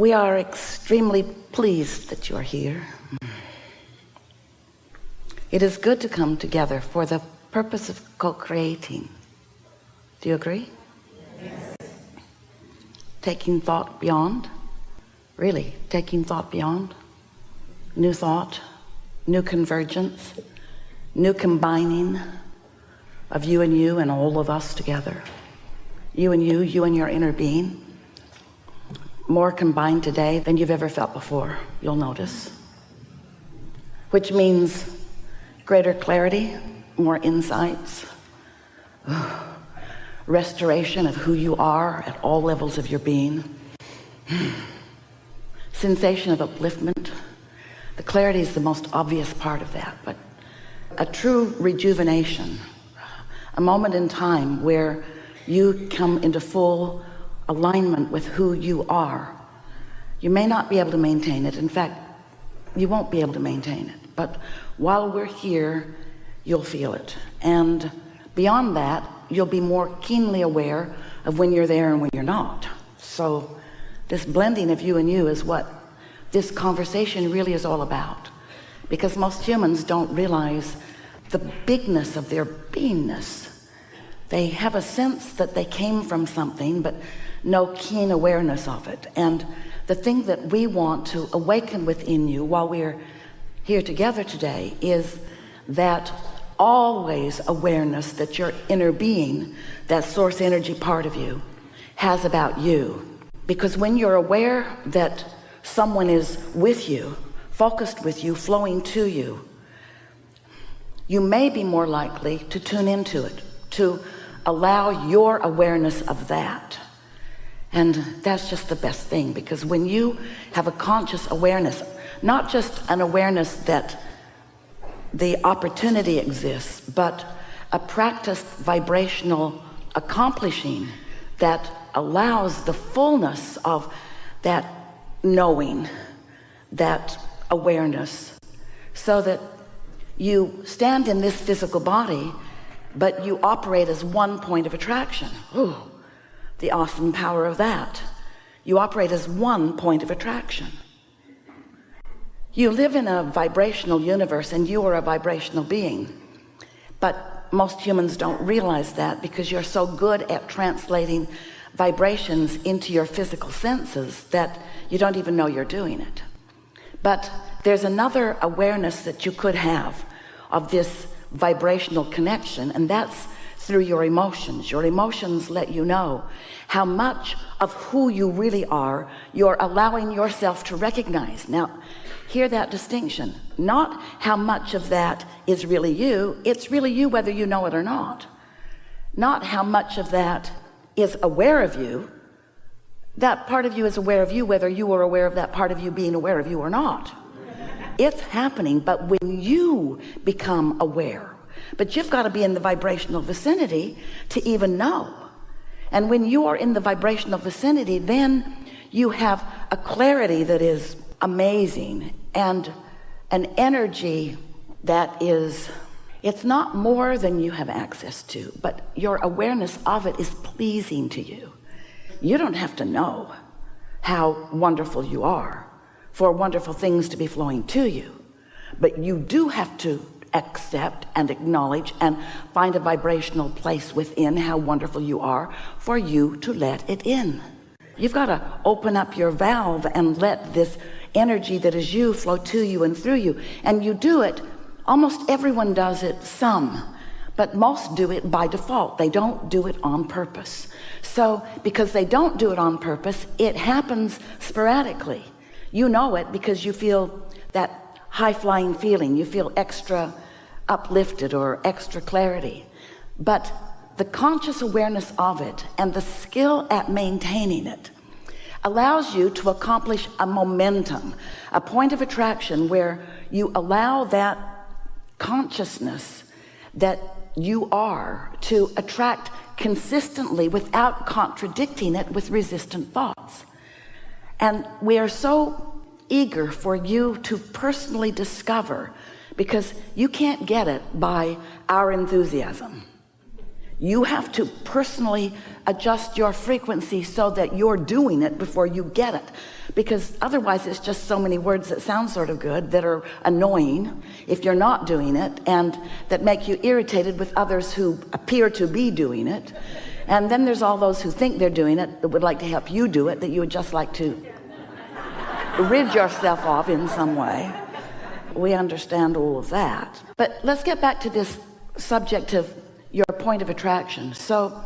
We are extremely pleased that you are here. It is good to come together for the purpose of co-creating. Do you agree? Yes. Taking thought beyond. Really, taking thought beyond. New thought, new convergence, new combining of you and all of us together. You and your inner being. More combined today than you've ever felt before, you'll notice. Which means greater clarity, more insights, restoration of who you are at all levels of your being, sensation of upliftment. The clarity is the most obvious part of that, but a true rejuvenation, a moment in time where you come into full alignment with who you are. You may not be able to maintain it. In fact, you won't be able to maintain it, but while we're here, you'll feel it. And beyond that, you'll be more keenly aware of when you're there and when you're not. So this blending of you and you is what this conversation really is all about, because most humans don't realize the bigness of their beingness. They have a sense that they came from something, but no keen awareness of it. And the thing that we want to awaken within you while we're here together today is that always awareness that your inner being, that source energy part of you, has about you. Because when you're aware that someone is with you, focused with you, flowing to you, you may be more likely to tune into it, to allow your awareness of that. And that's just the best thing, because when you have a conscious awareness, not just an awareness that the opportunity exists, but a practiced vibrational accomplishing that allows the fullness of that knowing, that awareness, so that you stand in this physical body, but you operate as one point of attraction. Ooh, the awesome power of that. You operate as one point of attraction. You live in a vibrational universe, and you are a vibrational being, but most humans don't realize that, because you're so good at translating vibrations into your physical senses that you don't even know you're doing it. But there's another awareness that you could have of this vibrational connection, and that's through your emotions. Your emotions let you know how much of who you really are you're allowing yourself to recognize. Now, hear that distinction. Not how much of that is really you. It's really you whether you know it or not. Not how much of that is aware of you. That part of you is aware of you whether you are aware of that part of you being aware of you or not. It's happening, but when you become aware, but you've got to be in the vibrational vicinity to even know. And when you are in the vibrational vicinity, then you have a clarity that is amazing, and an energy that is, it's not more than you have access to, but your awareness of it is pleasing to you. You don't have to know how wonderful you are for wonderful things to be flowing to you, but you do have to accept and acknowledge and find a vibrational place within how wonderful you are for you to let it in. You've got to open up your valve and let this energy that is you flow to you and through you. And you do it, almost everyone does it some, but most do it by default. They don't do it on purpose. So because they don't do it on purpose, it happens sporadically. You know it because you feel that high-flying feeling. You feel extra uplifted or extra clarity. But the conscious awareness of it and the skill at maintaining it allows you to accomplish a momentum, a point of attraction where you allow that consciousness that you are to attract consistently without contradicting it with resistant thoughts. And we are so eager for you to personally discover, because you can't get it by our enthusiasm. You have to personally adjust your frequency so that you're doing it before you get it, because otherwise it's just so many words that sound sort of good that are annoying if you're not doing it, and that make you irritated with others who appear to be doing it. And then there's all those who think they're doing it, that would like to help you do it, that you would just like to rid yourself of in some way. We understand all of that. But let's get back to this subject of your point of attraction. So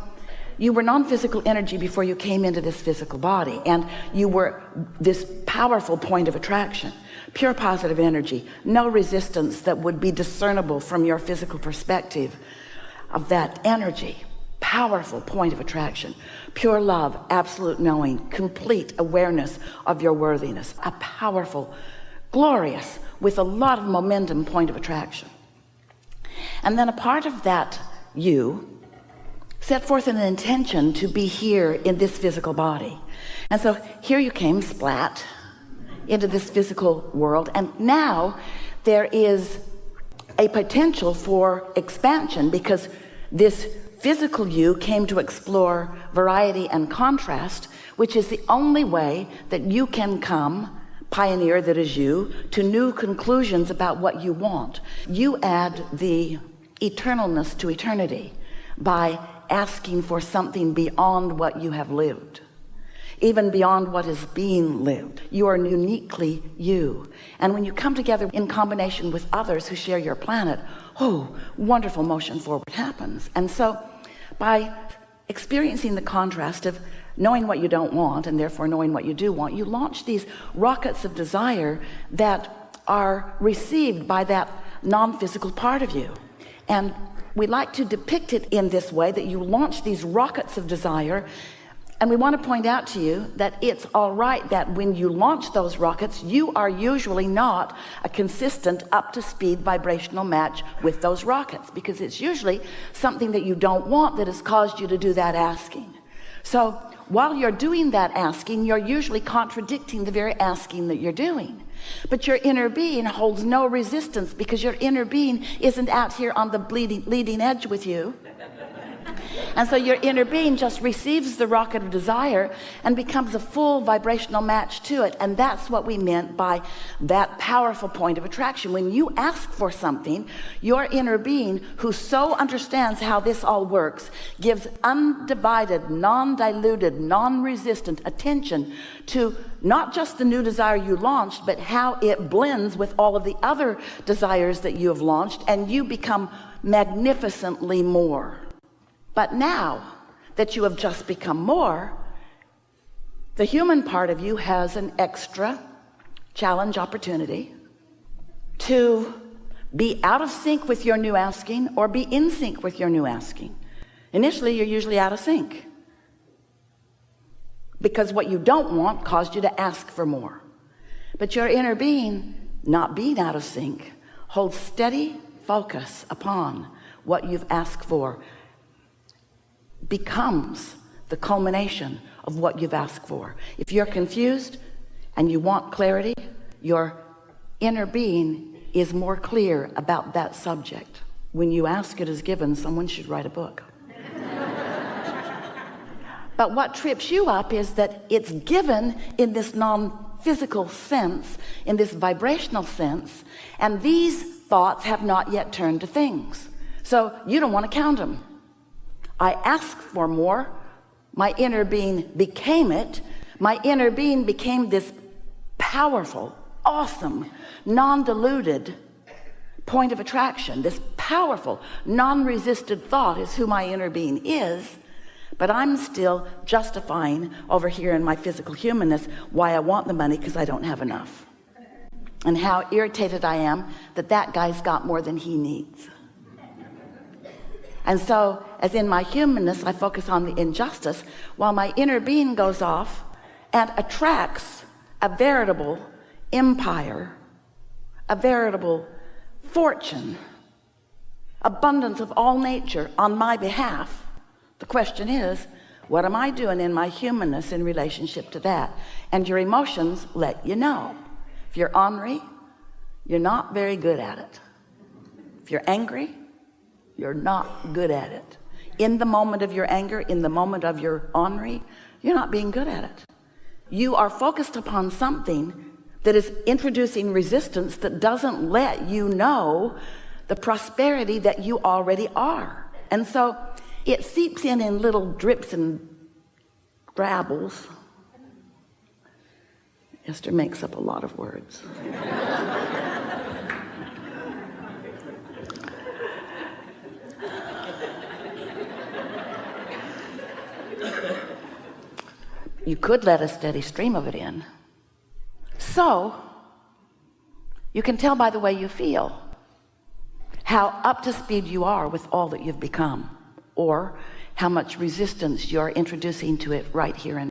you were non-physical energy before you came into this physical body, and you were this powerful point of attraction, pure positive energy, no resistance that would be discernible from your physical perspective of that energy. Powerful point of attraction, pure love, absolute knowing, complete awareness of your worthiness, a powerful, glorious, with a lot of momentum point of attraction. And then a part of that, you set forth an intention to be here in this physical body. And so here you came splat into this physical world, and now there is a potential for expansion, because this physical you came to explore variety and contrast, which is the only way that you can come, pioneer that is you, to new conclusions about what you want. You add the eternalness to eternity by asking for something beyond what you have lived, even beyond what is being lived. You are uniquely you, and when you come together in combination with others who share your planet, oh, wonderful motion forward happens. And so by experiencing the contrast of knowing what you don't want and therefore knowing what you do want, you launch these rockets of desire that are received by that non-physical part of you. And we like to depict it in this way, that you launch these rockets of desire. And we want to point out to you that it's all right that when you launch those rockets, you are usually not a consistent up-to-speed vibrational match with those rockets, because it's usually something that you don't want that has caused you to do that asking. So while you're doing that asking, you're usually contradicting the very asking that you're doing. But your inner being holds no resistance, because your inner being isn't out here on the leading edge with you. And so your inner being just receives the rocket of desire and becomes a full vibrational match to it. And that's what we meant by that powerful point of attraction. When you ask for something, your inner being, who so understands how this all works, gives undivided, non-diluted, non-resistant attention to not just the new desire you launched, but how it blends with all of the other desires that you have launched, and you become magnificently more. But now that you have just become more, the human part of you has an extra challenge opportunity to be out of sync with your new asking or be in sync with your new asking. Initially, you're usually out of sync, because what you don't want caused you to ask for more. But your inner being, not being out of sync, holds steady focus upon what you've asked for, becomes the culmination of what you've asked for. If you're confused and you want clarity, your inner being is more clear about that subject. When you ask, it is given. Someone should write a book. But what trips you up is that it's given in this non-physical sense, in this vibrational sense, and these thoughts have not yet turned to things. So you don't want to count them. I asked for more. My inner being became it. My inner being became this powerful, awesome, non-diluted point of attraction. This powerful, non-resisted thought is who my inner being is. But I'm still justifying over here in my physical humanness why I want the money, because I don't have enough. And how irritated I am that that guy's got more than he needs. And so, as in my humanness, I focus on the injustice, while my inner being goes off and attracts a veritable empire, a veritable fortune, abundance of all nature on my behalf. The question is, what am I doing in my humanness in relationship to that? And your emotions let you know. If you're ornery, you're not very good at it. If you're angry, you're not good at it. in the moment of your anger, in the moment of your ennui, you're not being good at it. You are focused upon something that is introducing resistance that doesn't let you know the prosperity that you already are. And so it seeps in little drips and drabbles. Esther makes up a lot of words. You could let a steady stream of it in. So you can tell by the way you feel how up to speed you are with all that you've become, or how much resistance you're introducing to it right here and